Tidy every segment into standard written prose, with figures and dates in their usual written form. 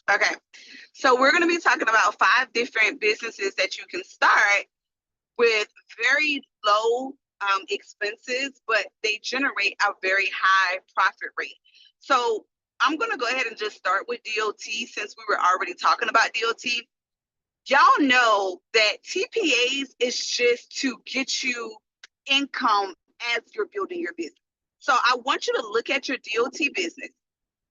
Okay. So we're going to be talking about 5 different businesses that you can start with very low expenses, but they generate a very high profit rate. So I'm going to go ahead and just start with DOT since we were already talking about DOT. Y'all know that TPAs is just to get you income as you're building your business. So I want you to look at your DOT business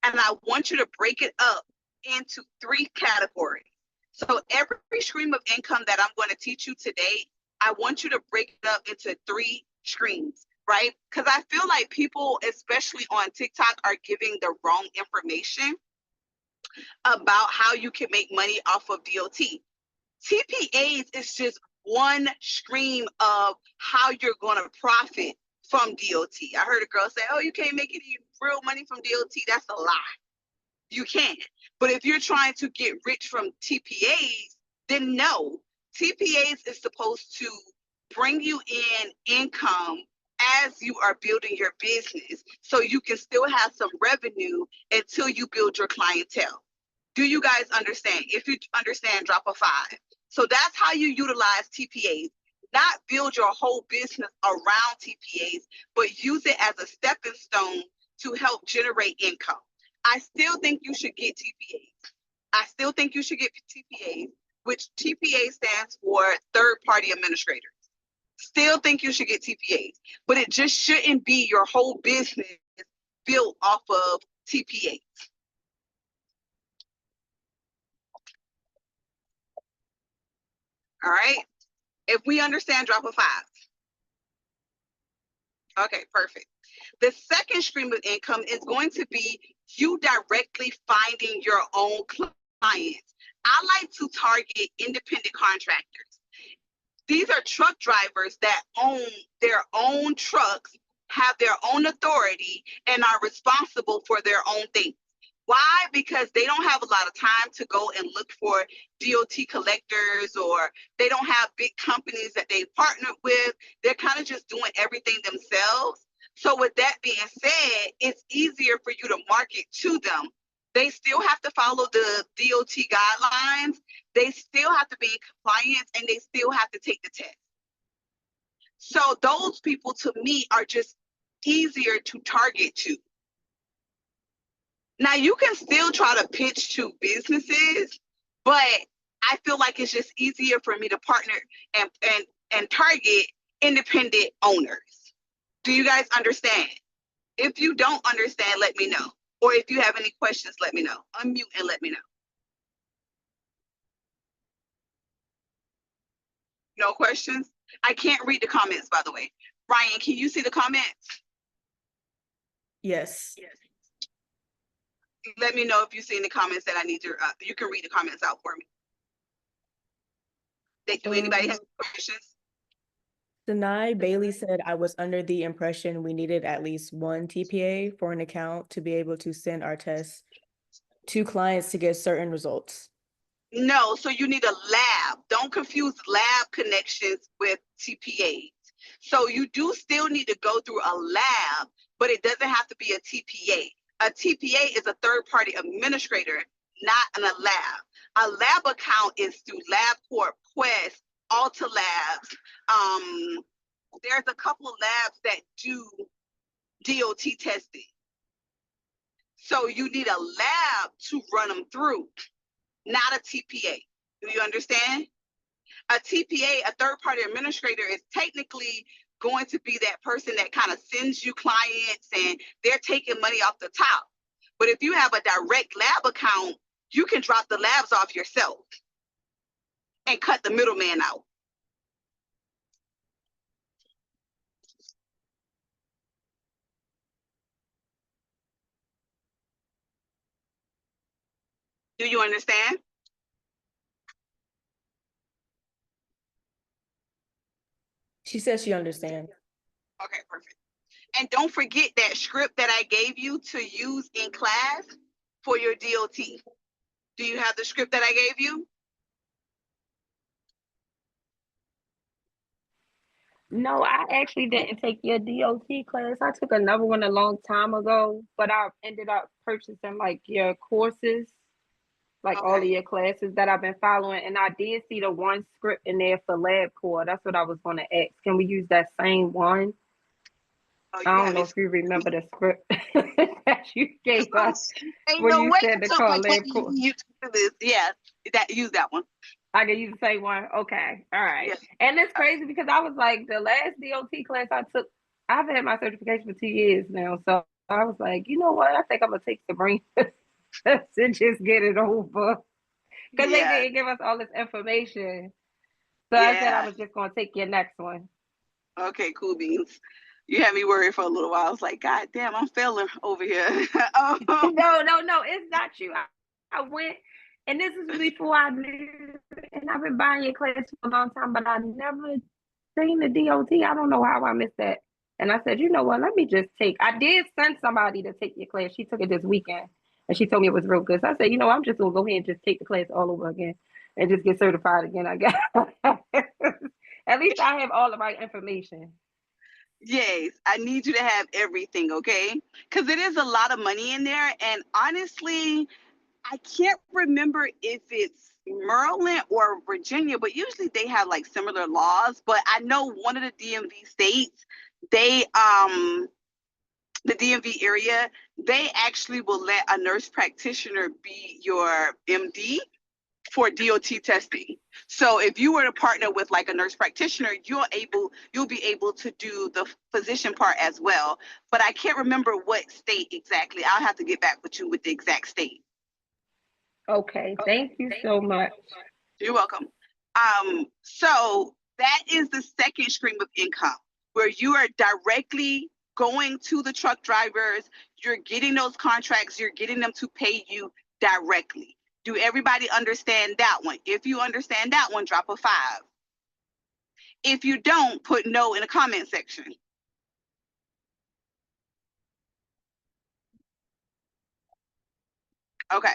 and I want you to break it up into 3 categories. So every stream of income that I'm going to teach you today, I want you to break it up into 3 streams, right? Because I feel like people, especially on TikTok, are giving the wrong information about how you can make money off of DOT. TPAs is just one stream of how you're going to profit from DOT. I heard a girl say, oh, you can't make any real money from DOT. That's a lie. You can. But if you're trying to get rich from TPAs, then no. TPAs is supposed to bring you in income as you are building your business so you can still have some revenue until you build your clientele. Do you guys understand? If you understand, drop a 5. So that's how you utilize TPAs. Not build your whole business around TPAs, but use it as a stepping stone to help generate income. I still think you should get TPAs. I still think you should get TPAs, which TPA stands for third party administrators. Still think you should get TPAs, but it just shouldn't be your whole business built off of TPAs. All right. If we understand, drop a 5. Okay, perfect. The second stream of income is going to be you directly finding your own clients. I like to target independent contractors. These are truck drivers that own their own trucks, have their own authority, and are responsible for their own things. Why? Because they don't have a lot of time to go and look for DOT collectors, or they don't have big companies that they partnered with. They're kind of just doing everything themselves. So with that being said, it's easier for you to market to them. They still have to follow the DOT guidelines. They still have to be in compliance, and they still have to take the test. So those people to me are just easier to target to. Now you can still try to pitch to businesses, but I feel like it's just easier for me to partner and target independent owners. Do you guys understand? If you don't understand, let me know. Or if you have any questions, let me know. Unmute and let me know. No questions? I can't read the comments, by the way. Ryan, can you see the comments? Yes. Let me know if you see any comments that I need to, you can read the comments out for me. Do anybody have questions? Denai Bailey said, I was under the impression we needed at least 1 TPA for an account to be able to send our tests to clients to get certain results. No, so you need a lab. Don't confuse lab connections with TPAs. So you do still need to go through a lab, but it doesn't have to be a TPA. A TPA is a third-party administrator, not in a lab. A lab account is through LabCorp, Quest, Alta Labs. There's a couple of labs that do DOT testing. So you need a lab to run them through, not a TPA. Do you understand? A TPA, a third-party administrator, is technically going to be that person that kind of sends you clients and they're taking money off the top. But if you have a direct lab account, you can drop the labs off yourself and cut the middleman out. Do you understand? She says she understands. Okay, perfect. And don't forget that script that I gave you to use in class for your DOT. Do you have the script that I gave you? No, I actually didn't take your DOT class. I took another one a long time ago, but I ended up purchasing like your courses. like all of Okay. your classes that I've been following, and I did see the one script in there for LabCorp. That's what I was going to ask. Can we use that same one? Oh, I you don't have know me. if you remember the script that you gave us Ain't when no you way said you to took call my class. LabCorp. You took this. Yeah, use that one. I can use the same one. Okay. All right. Yeah. And it's crazy because I was like, the last DOT class I took, I've had my certification for 2 years now. So I was like, you know what? I think I'm going to take Sabrina and just get it over. Because they Yeah. didn't give us all this information. So I said I Yeah. was just going to take your next one. Okay, cool beans. You had me worried for a little while. I was like, God damn, I'm failing over here. No, it's not you. I went, and this is before I knew, and I've been buying your class for a long time, but I never seen the DOT. I don't know how I missed that. And I said, you know what? Let me just take. I did send somebody to take your class. She took it this weekend, and she told me it was real good. So I said, you know, I'm just gonna go ahead and just take the class all over again, and just get certified again. I guess. At least I have all the right information. Yes, I need you to have everything, okay? Because it is a lot of money in there. And honestly, I can't remember if it's Maryland or Virginia, but usually they have like similar laws. But I know one of the DMV states, they the DMV area, they actually will let a nurse practitioner be your MD for DOT testing. So if you were to partner with like a nurse practitioner, you'll be able to do the physician part as well. But I can't remember what state exactly. I'll have to get back with you with the exact state. Okay, thank you so much. You're welcome. So that is the second stream of income where you are directly going to the truck drivers, you're getting those contracts, you're getting them to pay you directly. Do everybody understand that one? If you understand that one, drop a 5. If you don't, put no in the comment section. Okay.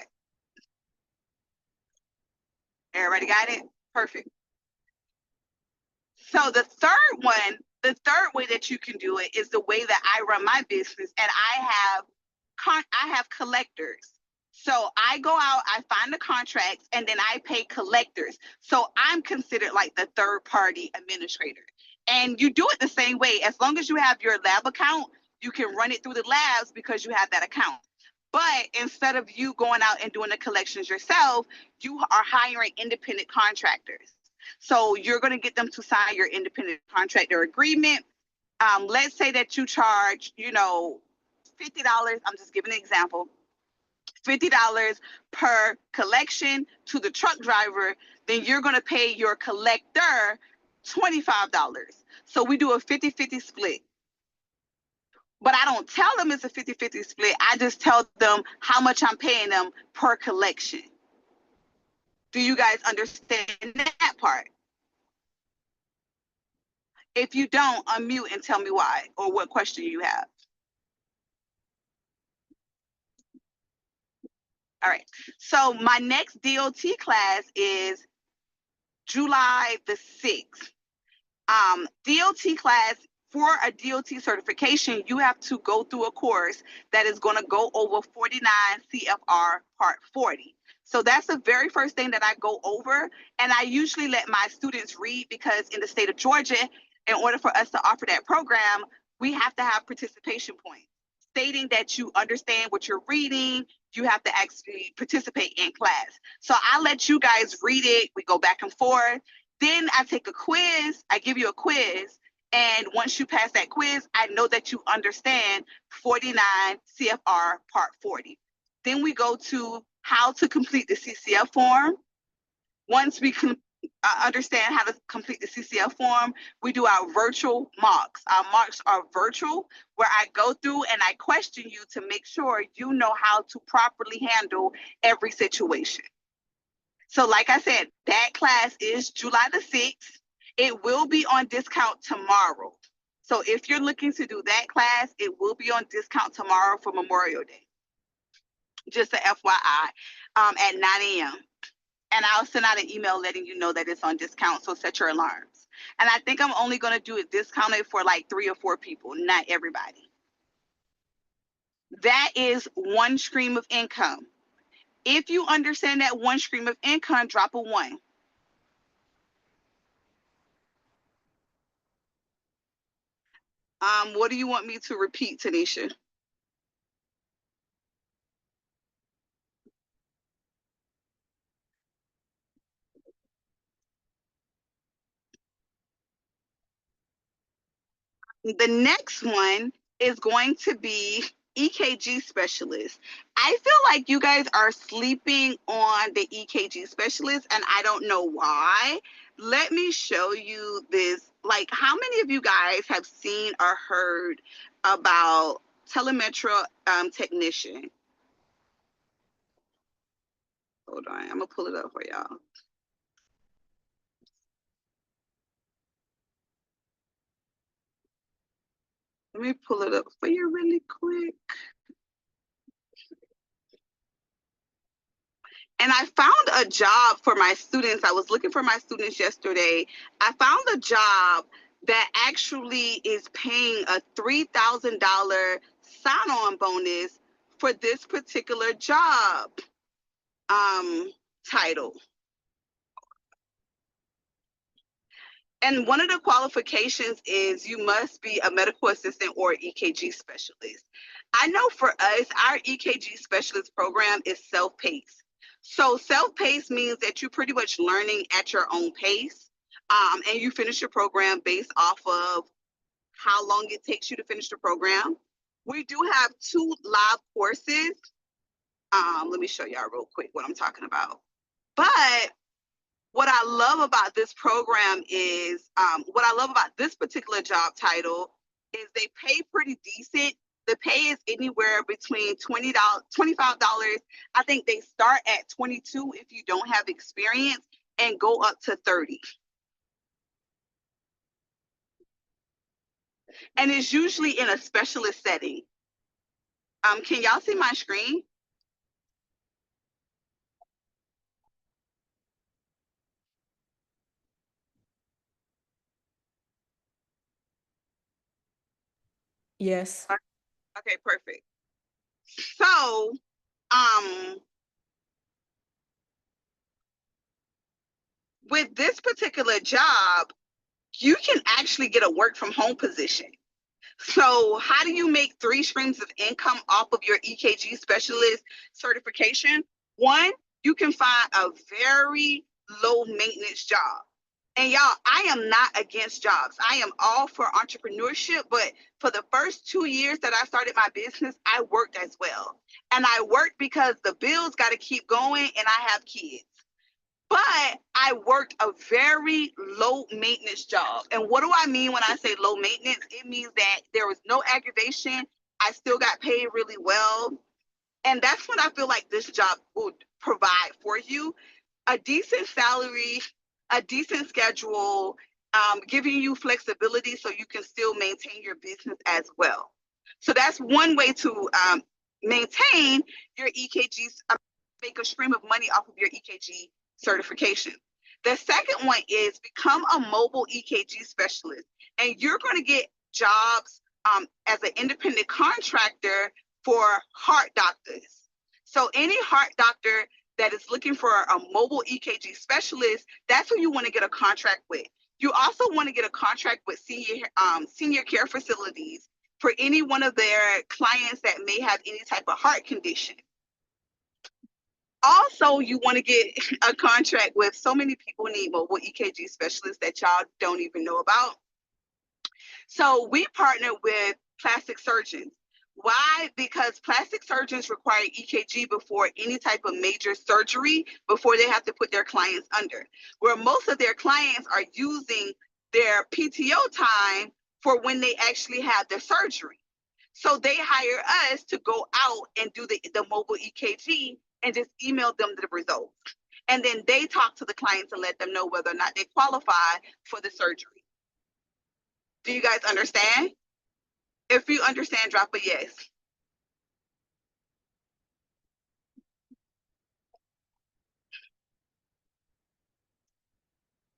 Everybody got it? Perfect. So the third way that you can do it is the way that I run my business, and I have collectors. So I go out, I find the contracts, and then I pay collectors. So I'm considered like the third party administrator. And you do it the same way. As long as you have your lab account, you can run it through the labs because you have that account. But instead of you going out and doing the collections yourself, you are hiring independent contractors. So you're going to get them to sign your independent contractor agreement. Let's say that you charge, $50. I'm just giving an example. $50 per collection to the truck driver, then you're going to pay your collector $25. So we do a 50-50 split. But I don't tell them it's a 50-50 split. I just tell them how much I'm paying them per collection. Do you guys understand that part? If you don't, unmute and tell me why or what question you have. All right. So my next DOT class is July the 6th. DOT class, for a DOT certification, you have to go through a course that is going to go over 49 CFR Part 40. So that's the very first thing that I go over. And I usually let my students read because in the state of Georgia, in order for us to offer that program, we have to have participation points stating that you understand what you're reading. You have to actually participate in class. So I let you guys read it. We go back and forth. Then I take a quiz. I give you a quiz. And once you pass that quiz, I know that you understand 49 CFR Part 40. Then we go to how to complete the CCF form. Once we understand how to complete the CCF form, we do our virtual mocks. Our mocks are virtual, where I go through and I question you to make sure you know how to properly handle every situation. So like I said, that class is July the 6th. It will be on discount tomorrow. So if you're looking to do that class, it will be on discount tomorrow for Memorial Day. Just a FYI, at 9 a.m. And I'll send out an email letting you know that it's on discount, so set your alarms. And I think I'm only going to do it discounted for like 3 or 4 people, not everybody. That is one stream of income. If you understand that one stream of income, drop a 1. What do you want me to repeat, Tanisha? The next one is going to be EKG specialist. I feel like you guys are sleeping on the EKG specialist, and I don't know why. Let me show you this. Like, how many of you guys have seen or heard about telemetro technician? Hold on, I'm gonna pull it up for y'all. Let me pull it up for you really quick. And I found a job for my students. I was looking for my students yesterday. I found a job that actually is paying a $3,000 sign-on bonus for this particular job title. And one of the qualifications is you must be a medical assistant or EKG specialist. I know for us, our EKG specialist program is self-paced. So self-paced means that you're pretty much learning at your own pace, and you finish your program based off of how long it takes you to finish the program. We do have 2 live courses. Let me show y'all real quick what I'm talking about. But what I love about this program is, what I love about this particular job title is they pay pretty decent. The pay is anywhere between $20, $25. I think they start at 22 if you don't have experience and go up to 30. And it's usually in a specialist setting. Can y'all see my screen? Yes. Okay, perfect. So, with this particular job, you can actually get a work from home position. So how do you make 3 streams of income off of your EKG specialist certification? One, you can find a very low maintenance job. And y'all, I am not against jobs. I am all for entrepreneurship, but for the first 2 years that I started my business, I worked as well. And I worked because the bills got to keep going and I have kids. But I worked a very low maintenance job. And what do I mean when I say low maintenance? It means that there was no aggravation. I still got paid really well. And that's what I feel like this job would provide for you. A decent salary, a decent schedule, giving you flexibility so you can still maintain your business as well. So that's one way to maintain your EKGs, make a stream of money off of your EKG certification. The second one is become a mobile EKG specialist, and you're going to get jobs as an independent contractor for heart doctors. So any heart doctor that is looking for a mobile EKG specialist, that's who you want to get a contract with. You also want to get a contract with senior care facilities for any one of their clients that may have any type of heart condition. Also, you want to get a contract with, so many people need mobile EKG specialists that y'all don't even know about. So we partner with plastic surgeons. Why? Because plastic surgeons require EKG before any type of major surgery, before they have to put their clients under. Where most of their clients are using their PTO time for when they actually have their surgery. So they hire us to go out and do the mobile EKG and just email them the results. And then they talk to the clients and let them know whether or not they qualify for the surgery. Do you guys understand? If you understand, drop a yes.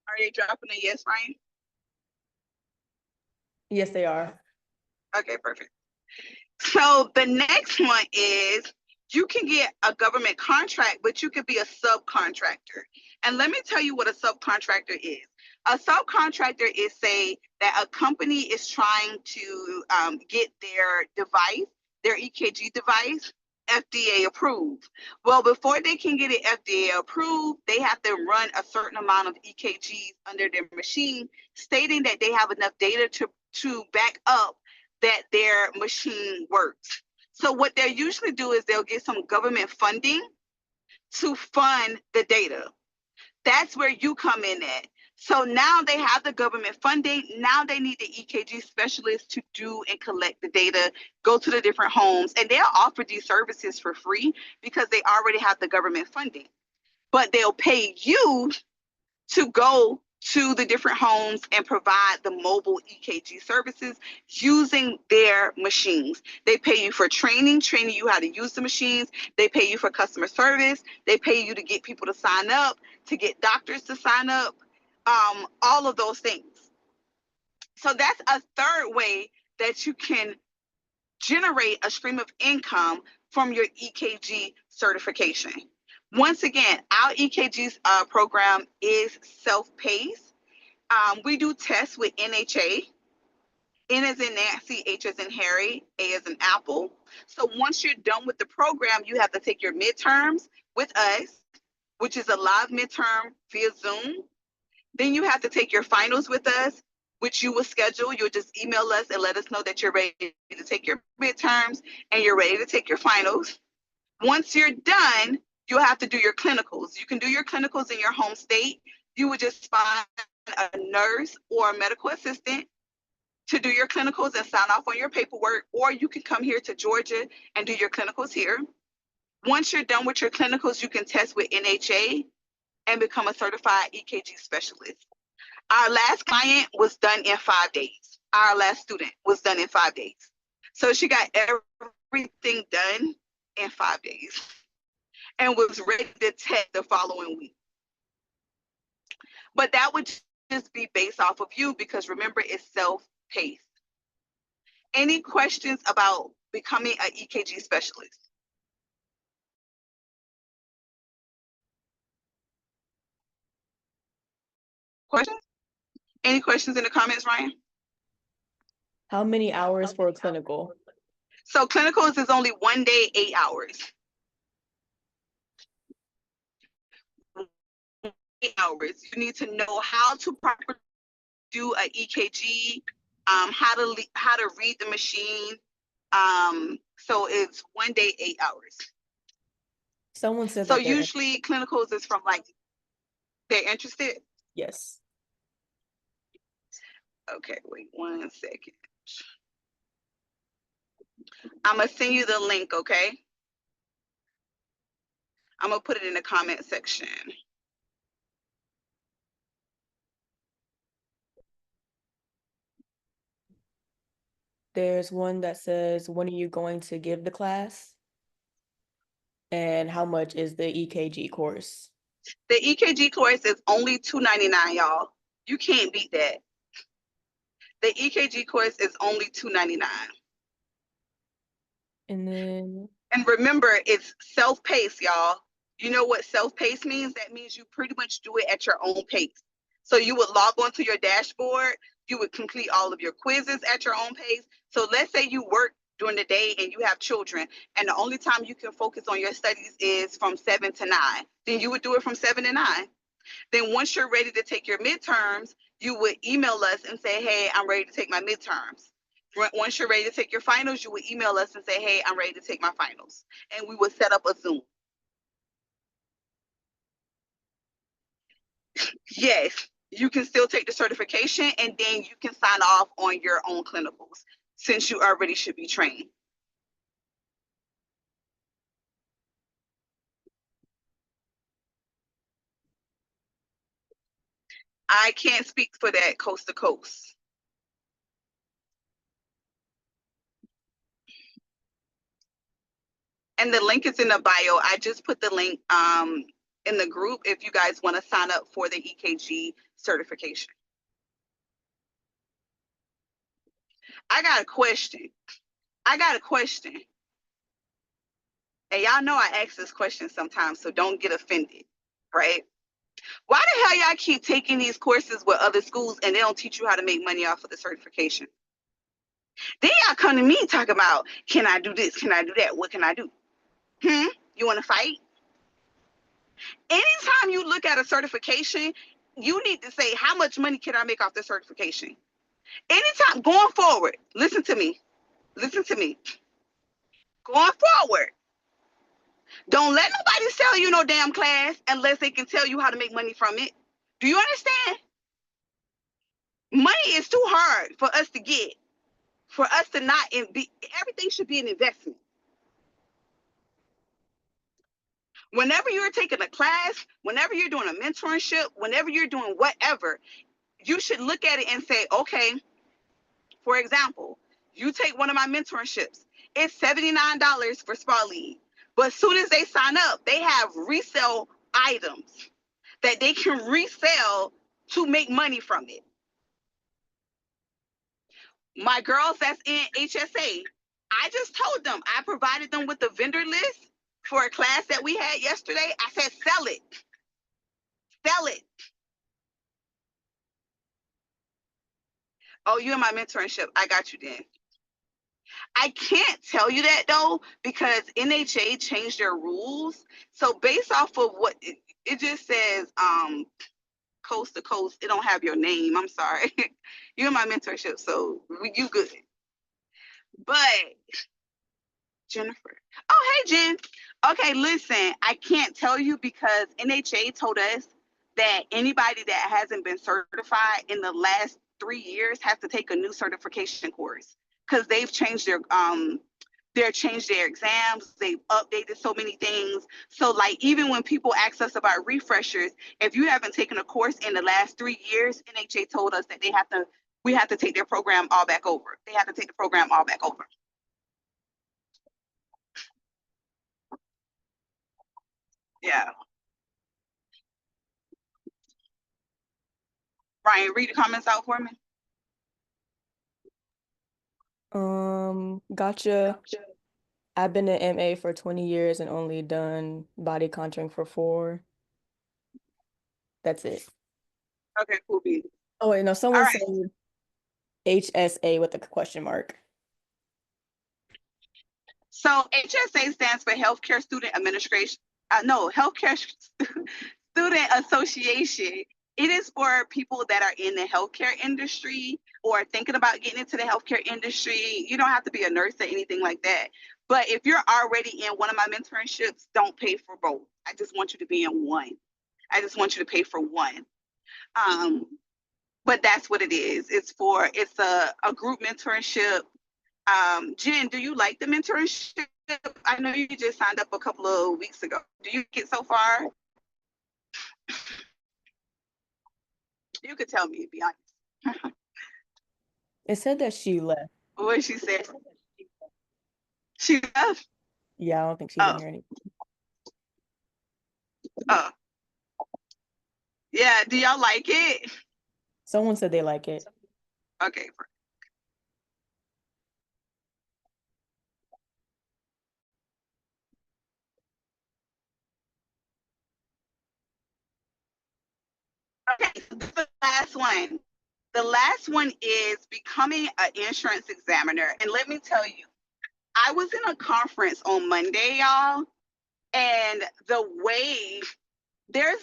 Are they dropping a yes, Ryan? Yes, they are. Okay, perfect. So the next one is You can get a government contract, but you could be a subcontractor. And let me tell you what a subcontractor is. A subcontractor is, say that a company is trying to get their device, their EKG device, FDA approved. Well, before they can get it FDA approved, they have to run a certain amount of EKGs under their machine, stating that they have enough data to back up that their machine works. So what they'll usually do is they'll get some government funding to fund the data. That's where you come in at. So now they have the government funding. Now they need the EKG specialist to do and collect the data, go to the different homes, and they'll offer these services for free because they already have the government funding. But they'll pay you to go to the different homes and provide the mobile EKG services using their machines. They pay you for training you how to use the machines. They pay you for customer service. They pay you to get people to sign up, to get doctors to sign up, all of those things. So that's a third way that you can generate a stream of income from your EKG certification. Once again, our EKG program is self-paced. We do tests with NHA. N as in Nancy, H as in Harry, A as in Apple. So once you're done with the program, you have to take your midterms with us, which is a live midterm via Zoom. Then you have to take your finals with us, which you will schedule. You'll just email us and let us know that you're ready to take your midterms and you're ready to take your finals. Once you're done, you'll have to do your clinicals. You can do your clinicals in your home state. You would just find a nurse or a medical assistant to do your clinicals and sign off on your paperwork, or you can come here to Georgia and do your clinicals here. Once you're done with your clinicals, you can test with NHA and become a certified EKG specialist. Our last client was done in 5 days. Our last student was done in 5 days. So she got everything done in 5 days and was ready to test the following week. But that would just be based off of you because remember, it's self-paced. Any questions about becoming an EKG specialist? Questions? Any questions in the comments, Ryan? How many hours for a clinical? So clinicals is only 1 day, 8 hours. 8 hours. You need to know how to properly do an EKG, how to read the machine. So it's 1 day, 8 hours. Someone said So that they're usually clinicals is from like, they're interested? yes. Okay, wait 1 second. I'm gonna send you the link, okay? I'm gonna put it in the comment section. There's one that says, when are you going to give the class? And how much is the EKG course? The EKG course is only $2.99, y'all. You can't beat that. The EKG course is only $2.99. And then And remember, it's self-paced, y'all. You know what self-paced means? That means you pretty much do it at your own pace. So you would log onto your dashboard, you would complete all of your quizzes at your own pace. So let's say you work during the day and you have children, and the only time you can focus on your studies is from 7 to 9. Then you would do it from 7 to 9. Then once you're ready to take your midterms, you would email us and say, hey, I'm ready to take my midterms. Once you're ready to take your finals, you would email us and say, hey, I'm ready to take my finals. And we would set up a Zoom. Yes, you can still take the certification and then you can sign off on your own clinicals since you already should be trained. I can't speak for that coast to coast. And the link is in the bio. I just put the link in the group if you guys want to sign up for the EKG certification. I got a question. And y'all know I ask this question sometimes, so don't get offended, right? Why the hell y'all keep taking these courses with other schools and they don't teach you how to make money off of the certification? Then y'all come to me talking about, can I do this? Can I do that? What can I do? You want to fight? Anytime you look at a certification, you need to say, how much money can I make off the certification? Anytime going forward, listen to me. Listen to me. Going forward, don't let nobody sell you no damn class unless they can tell you how to make money from it. Do you understand? Money is too hard for us to get, for us to not be, everything should be an investment. Whenever you're taking a class, whenever you're doing a mentorship, whenever you're doing whatever, you should look at it and say, okay, for example, you take one of my mentorships, it's $79 for Spa Lead. But as soon as they sign up, they have resale items that they can resell to make money from it. My girls that's in HSA, I just told them, I provided them with the vendor list for a class that we had yesterday. I said, sell it. Sell it. Oh, you in my mentorship. I got you then. I can't tell you that though, because NHA changed their rules. So based off of what it just says, coast to coast, it don't have your name. I'm sorry. You're in my mentorship, so you good. But Jennifer. Oh, hey, Jen. Okay, listen, I can't tell you because NHA told us that anybody that hasn't been certified in the last 3 years has to take a new certification course because they've changed their exams, they've updated so many things. So like even when people ask us about refreshers, if you haven't taken a course in the last 3 years, NHA told us that we have to take their program all back over. They have to take the program all back over. Yeah. Ryan, read the comments out for me. Gotcha. I've been an MA for 20 years and only done body contouring for 4. That's it. Okay, cool beans. Oh, wait, no, someone All right. said HSA with a question mark. So HSA stands for Healthcare Student Administration. No, Healthcare Student Association. It is for people that are in the healthcare industry or thinking about getting into the healthcare industry. You don't have to be a nurse or anything like that. But if you're already in one of my mentorships, don't pay for both. I just want you to be in one. I just want you to pay for one. But that's what it is. It's a group mentorship. Jen, do you like the mentorship? I know you just signed up a couple of weeks ago. Do you get so far? You could tell me, to be honest. It said that she left. What she said? She left? Yeah, I don't think she's in here anymore. Oh. Yeah, do y'all like it? Someone said they like it. Okay. Okay, so this is the last one. The last one is becoming an insurance examiner. And let me tell you, I was in a conference on Monday, y'all, and the way there's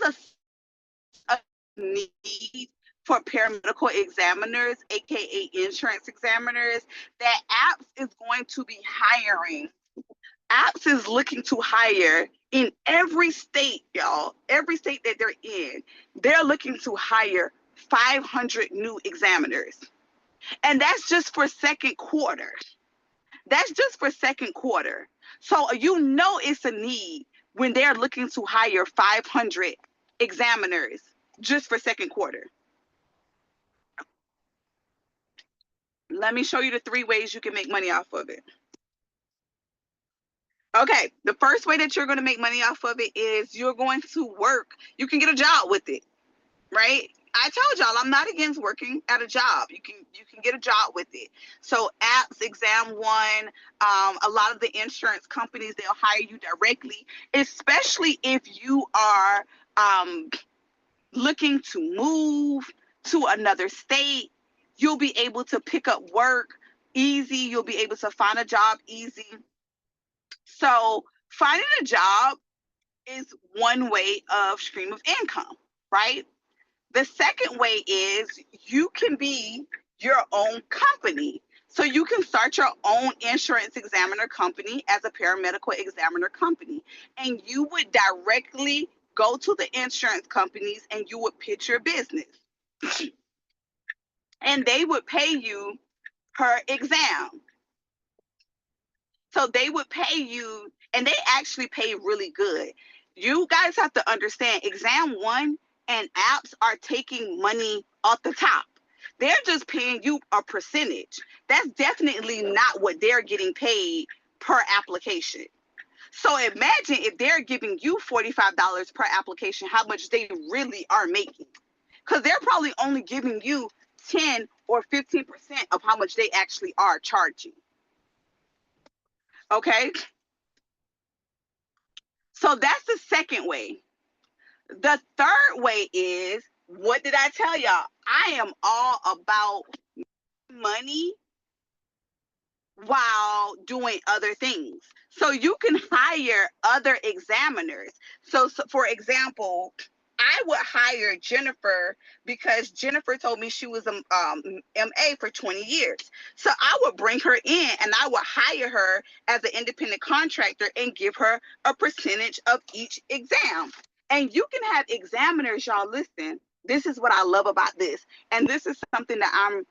a need for paramedical examiners, aka insurance examiners, that APS is going to be hiring. APS is looking to hire in every state, y'all, every state that they're in. They're looking to hire 500 new examiners. And that's just for second quarter. That's just for second quarter. So you know it's a need when they're looking to hire 500 examiners just for second quarter. Let me show you the 3 ways you can make money off of it. Okay, the first way that you're going to make money off of it is you're going to work. You can get a job with it, right? I told y'all I'm not against working at a job. You can get a job with it. So apps, Exam One, a lot of the insurance companies, they'll hire you directly, especially if you are looking to move to another state. You'll be able to pick up work easy. You'll be able to find a job easy. So finding a job is one way of stream of income, right? The second way is you can be your own company. So you can start your own insurance examiner company as a paramedical examiner company. And you would directly go to the insurance companies and you would pitch your business. And they would pay you per exam. So they would pay you, and they actually pay really good. You guys have to understand, Exam One and apps are taking money off the top. They're just paying you a percentage. That's definitely not what they're getting paid per application. So imagine if they're giving you $45 per application, how much they really are making. Because they're probably only giving you 10 or 15% of how much they actually are charging. Okay? So that's the second way. The third way is, what did I tell y'all? I am all about money while doing other things. So you can hire other examiners. So for example, I would hire Jennifer because Jennifer told me she was a MA for 20 years. So I would bring her in and I would hire her as an independent contractor and give her a percentage of each exam. And you can have examiners, y'all, listen, this is what I love about this. And this is something that I'm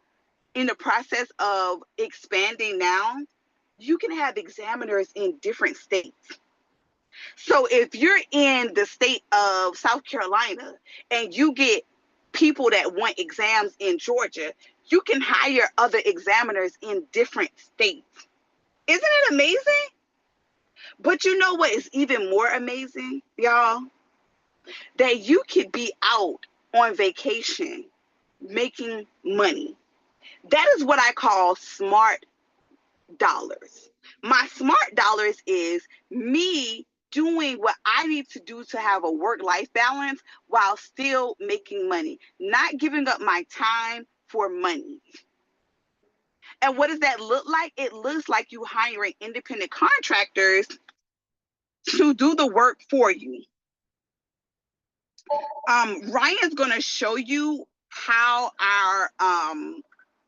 in the process of expanding now. You can have examiners in different states. So if you're in the state of South Carolina and you get people that want exams in Georgia, you can hire other examiners in different states. Isn't it amazing? But you know what is even more amazing, y'all? That you could be out on vacation making money. That is what I call smart dollars. My smart dollars is me doing what I need to do to have a work-life balance while still making money, not giving up my time for money. And what does that look like? It looks like you hiring independent contractors to do the work for you. Ryan's gonna show you how our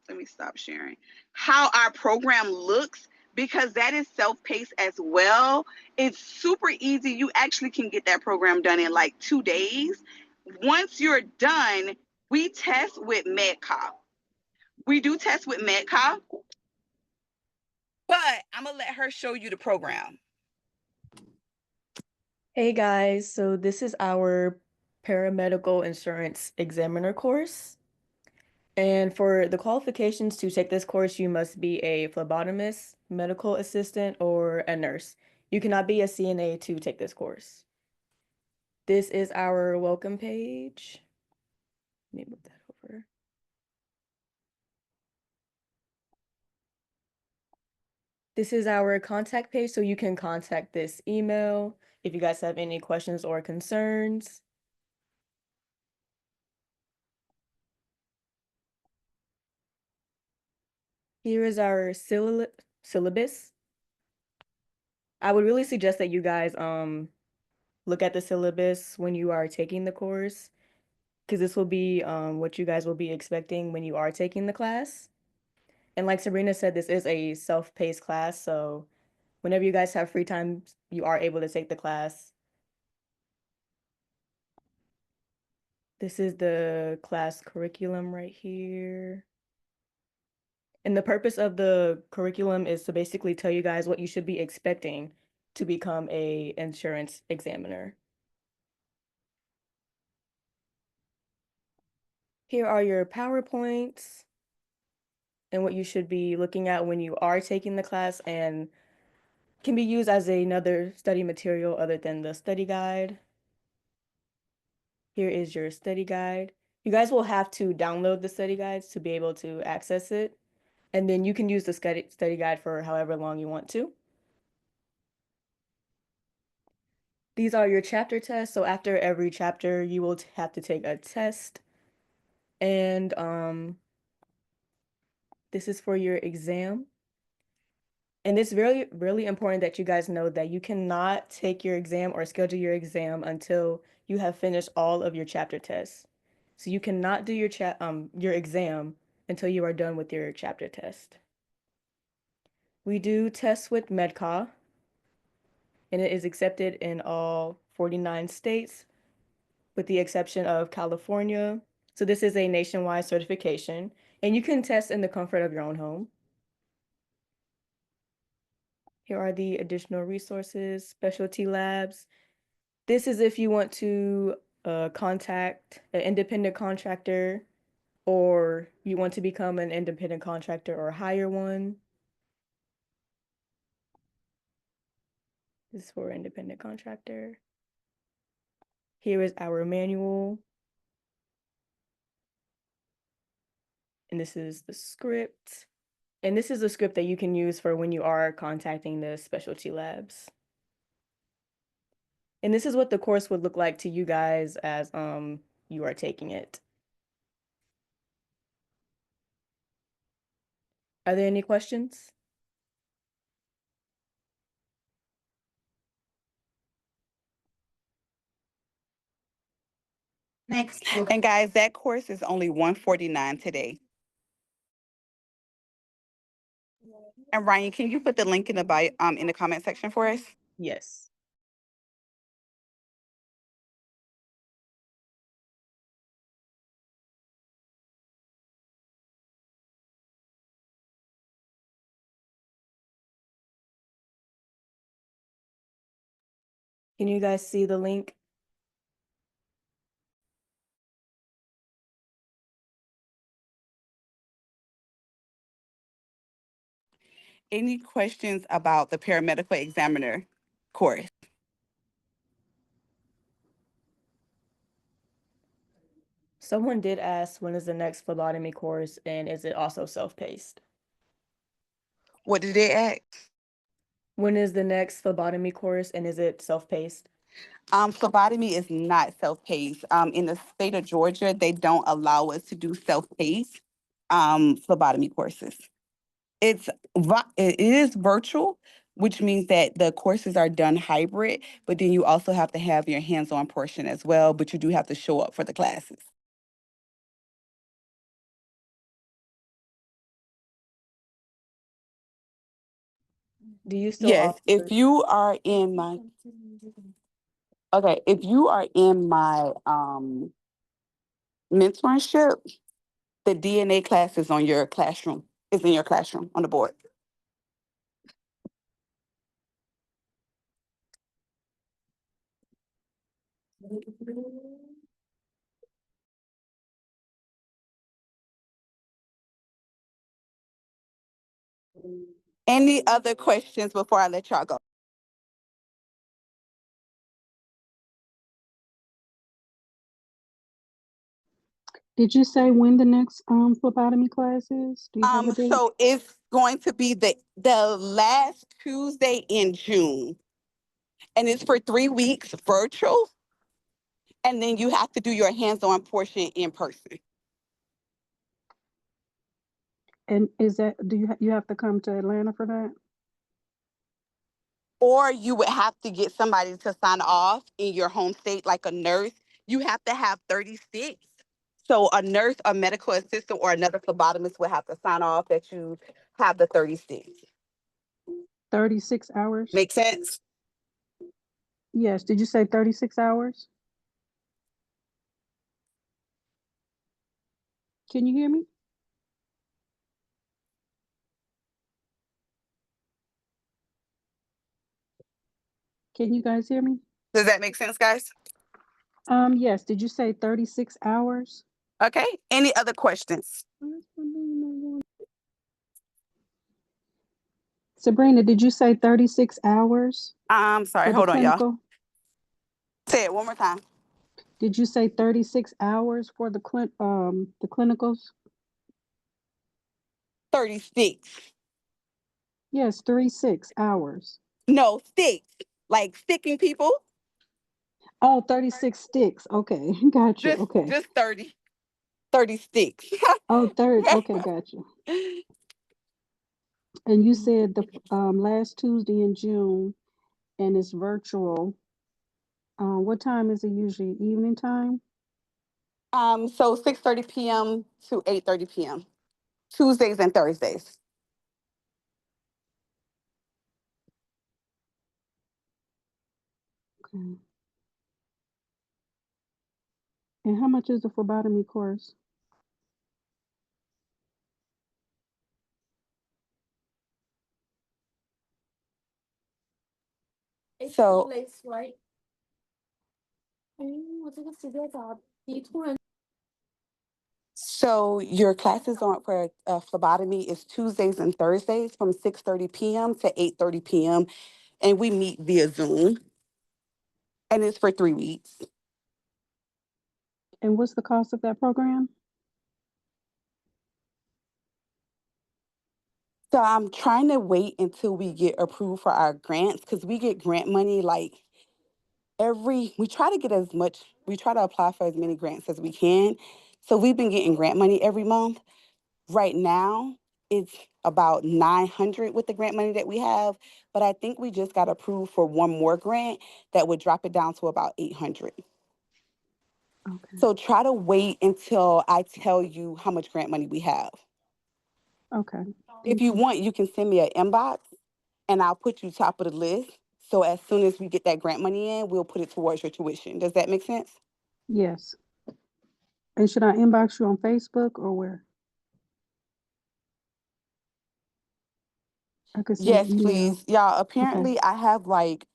let me stop sharing, how our program looks, because that is self-paced as well. It's super easy. You actually can get that program done in like 2 days. Once you're done, we test with MedCop. We do test with MedCop, but I'm gonna let her show you the program. Hey guys, so this is our paramedical insurance examiner course. And for the qualifications to take this course, you must be a phlebotomist, medical assistant, or a nurse. You cannot be a CNA to take this course. This is our welcome page. Let me move that over. This is our contact page, so you can contact this email if you guys have any questions or concerns. Here is our syllabus. I would really suggest that you guys look at the syllabus when you are taking the course, because this will be what you guys will be expecting when you are taking the class. And like Sabrina said, this is a self-paced class, so whenever you guys have free time, you are able to take the class. This is the class curriculum right here. And the purpose of the curriculum is to basically tell you guys what you should be expecting to become a insurance examiner. Here are your PowerPoints and what you should be looking at when you are taking the class, and can be used as another study material other than the study guide. Here is your study guide. You guys will have to download the study guides to be able to access it. And then you can use the study guide for however long you want to. These are your chapter tests. So after every chapter, you will have to take a test. And this is for your exam. And it's really, really important that you guys know that you cannot take your exam or schedule your exam until you have finished all of your chapter tests. So you cannot do your exam until you are done with your chapter test. We do tests with MEDCAW, and it is accepted in all 49 states, with the exception of California. So this is a nationwide certification, and you can test in the comfort of your own home. Here are the additional resources, specialty labs. This is if you want to contact an independent contractor, or you want to become an independent contractor or hire one. This is for independent contractor. Here is our manual. And this is the script. And this is a script that you can use for when you are contacting the specialty labs. And this is what the course would look like to you guys as you are taking it. Are there any questions? Next. And guys, that course is only $149 today. And Ryan, can you put the link in the bio, in the comment section for us? Yes. Can you guys see the link? Any questions about the paramedical examiner course? Someone did ask, when is the next phlebotomy course, and is it also self-paced? What did they ask? When is the next phlebotomy course, and is it self-paced? Phlebotomy is not self-paced. In the state of Georgia, they don't allow us to do self-paced phlebotomy courses. It is virtual, which means that the courses are done hybrid, but then you also have to have your hands-on portion as well, but you do have to show up for the classes. Do you still Yes, if offer? you are in my, okay, if you are in my mentorship, the DNA class is on your classroom, is in your classroom on the board. Any other questions before I let y'all go? Did you say when the next phlebotomy class is? Do you have a date? So it's going to be the last Tuesday in June. And it's for 3 weeks virtual. And then you have to do your hands-on portion in person. And is that, you have to come to Atlanta for that? Or you would have to get somebody to sign off in your home state, like a nurse. You have to have 36. So a nurse, a medical assistant, or another phlebotomist would have to sign off that you have the 36. 36 hours? Make sense? Yes, did you say 36 hours? Can you hear me? Can you guys hear me? Does that make sense, guys? Yes, did you say 36 hours? Okay, any other questions? Sabrina, did you say 36 hours I'm sorry, for the hold on, y'all. clinical? Say it one more time. Did you say 36 hours for the clinicals? 36. Yes, 36 hours. No, sticks. Like sticking people. Oh, 36 sticks. Okay, got you. Just Okay. just 30. 30 sticks. Oh, third. Okay, got you. And you said the last Tuesday in June, and it's virtual. What time is it usually? Evening time? So 6:30 p.m. to 8:30 p.m. Tuesdays and Thursdays. Okay. And how much is the phlebotomy course? So so your classes on for phlebotomy is Tuesdays and Thursdays from 6:30 p.m. to 8:30 p.m. and we meet via Zoom and it's for 3 weeks. And what's the cost of that program? So I'm trying to wait until we get approved for our grants because we get grant money like we try to get we try to apply for as many grants as we can. So we've been getting grant money every month. Right now, it's about 900 with the grant money that we have, but I think we just got approved for one more grant that would drop it down to about 800. Okay. So try to wait until I tell you how much grant money we have. Okay. If Thank you you. want, you can send me an inbox and I'll put you top of the list. So as soon as we get that grant money in, we'll put it towards your tuition. Does that make sense? Yes. And should I inbox you on Facebook or where? I could send Yes, an email. please. Y'all, Okay. apparently I have like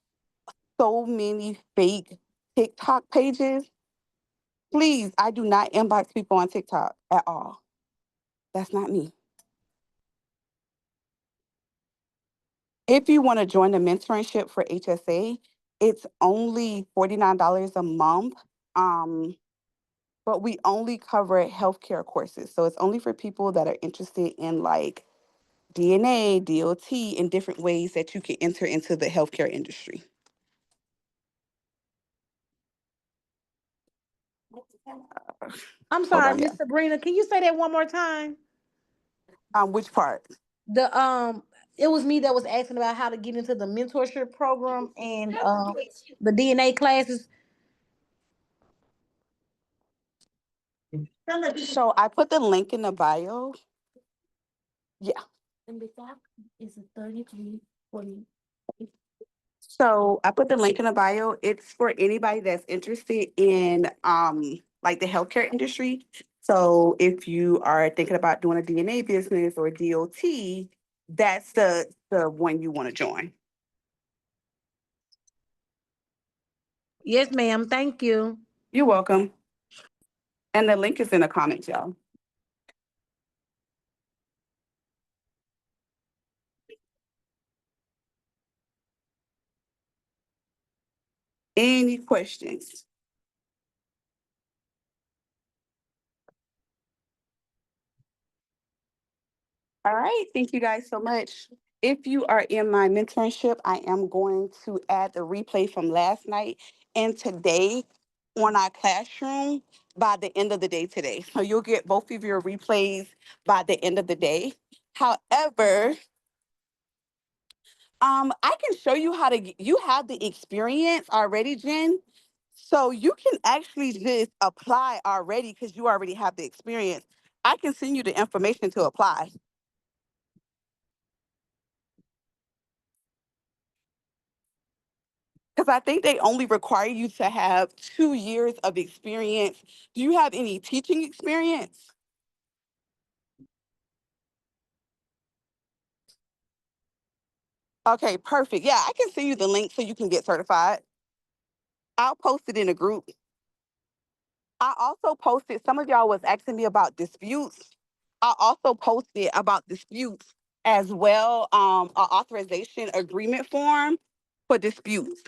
so many fake TikTok pages. Please, I do not inbox people on TikTok at all. That's not me. If you want to join the mentorship for HSA, it's only $49 a month. Um, but we only cover healthcare courses. So it's only for people that are interested in like DNA, DOT, and different ways that you can enter into the healthcare industry. I'm Hold sorry, on, yeah. Miss Sabrina. Can you say that one more time? Which part? The it was me that was asking about how to get into the mentorship program and the DNA classes. So I put the link in the bio. Yeah. So I put the link in the bio. It's for anybody that's interested in like the healthcare industry. So if you are thinking about doing a DNA business or DOT, that's the one you want to join. Yes, ma'am. Thank you. You're welcome. And the link is in the comments, y'all. Any questions? All right, thank you guys so much. If you are in my mentorship, I am going to add the replay from last night and today on our classroom by the end of the day today. So you'll get both of your replays by the end of the day. However, I can show you how to you have the experience already, Jen. So you can actually just apply already because you already have the experience. I can send you the information to apply. Because I think they only require you to have 2 years of experience. Do you have any teaching experience? Okay, perfect. Yeah, I can send you the link so you can get certified. I'll post it in a group. I also posted, some of y'all was asking me about disputes. I also posted about disputes as well, an authorization agreement form for disputes.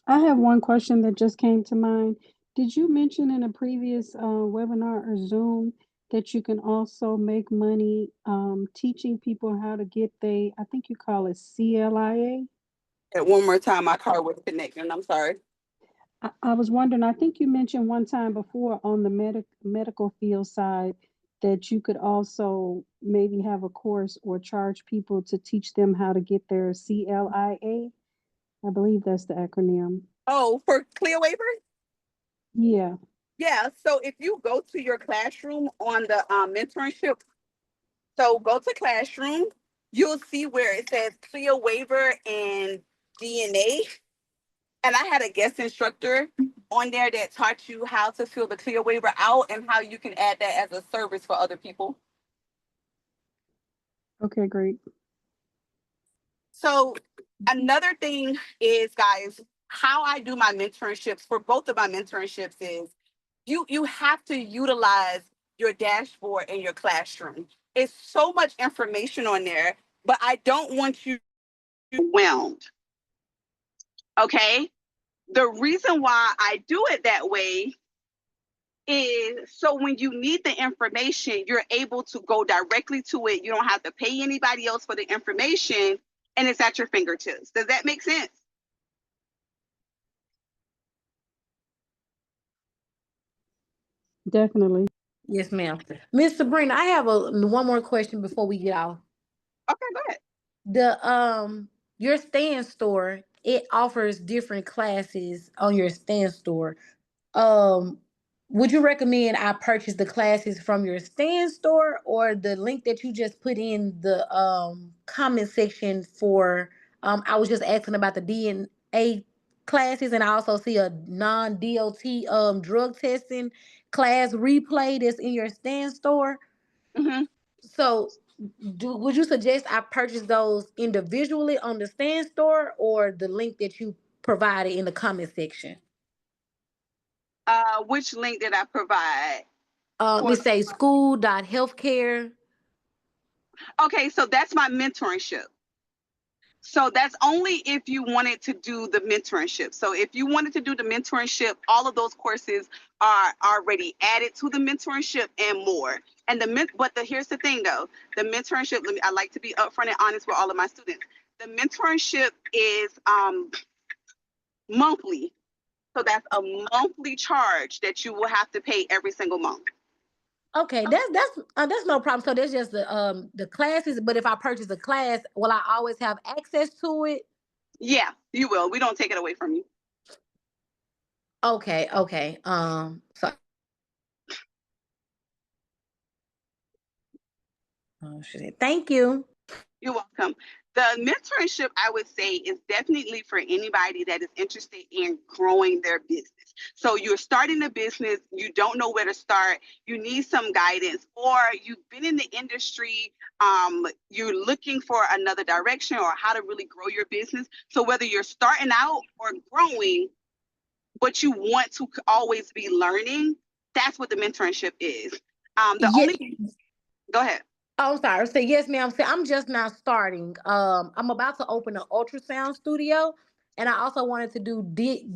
I have one question that just came to mind. Did you mention in a previous webinar or Zoom that you can also make money teaching people how to get I think you call it CLIA? And one more time, my car was connecting. I'm sorry. I was wondering, I think you mentioned one time before on the medical field side that you could also maybe have a course or charge people to teach them how to get their CLIA. I believe that's the acronym. Oh, for Clear Waiver? Yeah. Yeah. So if you go to your classroom on the mentorship, so go to classroom, you'll see where it says Clear Waiver and DNA. And I had a guest instructor on there that taught you how to fill the Clear Waiver out and how you can add that as a service for other people. Okay, great. So another thing is, guys, how I do my internships for both of my internships is you have to utilize your dashboard in your classroom. It's so much information on there, but I don't want you Overwhelmed. Okay. The reason why I do it that way is so when you need the information, you're able to go directly to it. You don't have to pay anybody else for the information, and it's at your fingertips. Does that make sense? Definitely. Yes, ma'am. Miss Sabrina, I have one more question before we get off. Okay, go ahead. Your stand store, it offers different classes on your stand store. Um, would you recommend I purchase the classes from your stand store or the link that you just put in the comment section for I was just asking about the DNA classes, and I also see a non-DOT drug testing class replay that's in your stand store. Mm-hmm. So would you suggest I purchase those individually on the stand store or the link that you provided in the comment section? Which link did I provide? It say school.healthcare. Okay, so that's my mentorship. So that's only if you wanted to do the mentorship. So if you wanted to do the mentorship, all of those courses are already added to the mentorship and more. And here's the thing though, the mentorship, I like to be upfront and honest with all of my students. The mentorship is monthly. So that's a monthly charge that you will have to pay every single month. Okay, that's no problem. So that's just the classes. But if I purchase a class, will I always have access to it? Yeah, you will. We don't take it away from you. Okay, okay. So thank you. You're welcome. The mentorship, I would say, is definitely for anybody that is interested in growing their business. So you're starting a business, you don't know where to start, you need some guidance, or you've been in the industry, you're looking for another direction or how to really grow your business. So whether you're starting out or growing, but you want to always be learning, that's what the mentorship is. Go ahead. Oh, sorry. Say yes, ma'am. Say I'm just now starting. I'm about to open an ultrasound studio, and I also wanted to do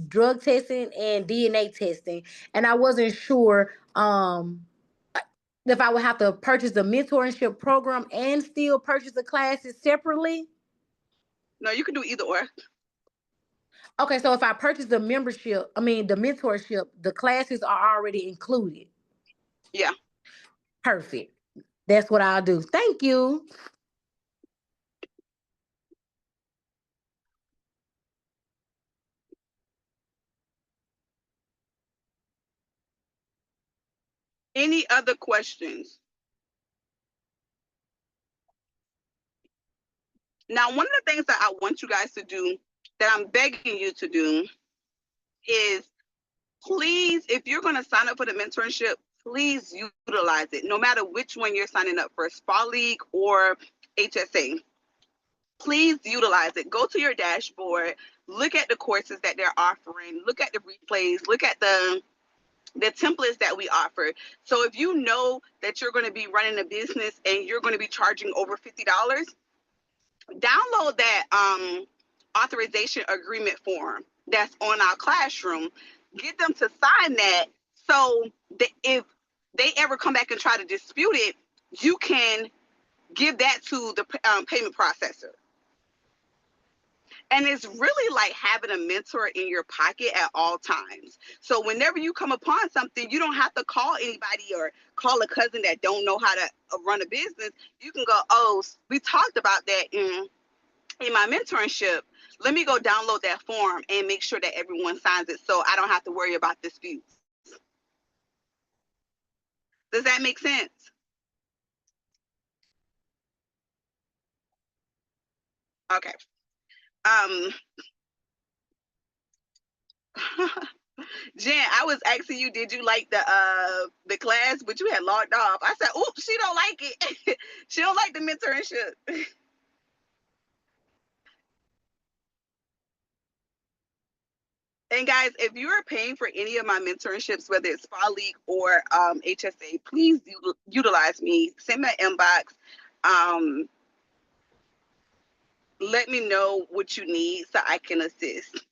drug testing and DNA testing, and I wasn't sure if I would have to purchase the mentorship program and still purchase the classes separately. No, you can do either or. Okay, so if I purchase the the mentorship, the classes are already included. Yeah. Perfect. That's what I'll do. Thank you. Any other questions? Now, one of the things that I want you guys to do, that I'm begging you to do, is please, if you're going to sign up for the mentorship, please utilize it, no matter which one you're signing up for, Spa League or HSA. Please utilize it. Go to your dashboard, look at the courses that they're offering, look at the replays, look at the templates that we offer. So if you know that you're going to be running a business and you're going to be charging over $50, download that authorization agreement form. that's on our classroom. Get them to sign that, so that if they ever come back and try to dispute it, you can give that to the payment processor. And it's really like having a mentor in your pocket at all times. So whenever you come upon something, you don't have to call anybody or call a cousin that don't know how to run a business. You can go, oh, we talked about that in my mentorship. Let me go download that form and make sure that everyone signs it so I don't have to worry about disputes. Does that make sense? Okay. Jen, I was asking you, did you like the class, but you had logged off. I said, oops, she don't like it. She don't like the mentorship. And guys, if you are paying for any of my mentorships, whether it's Fall League or HSA, please utilize me. Send me an inbox. Let me know what you need so I can assist.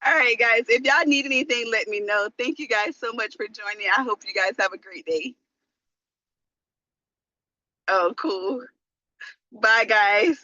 All right, guys. If y'all need anything, let me know. Thank you guys so much for joining. I hope you guys have a great day. Oh, cool. Bye, guys.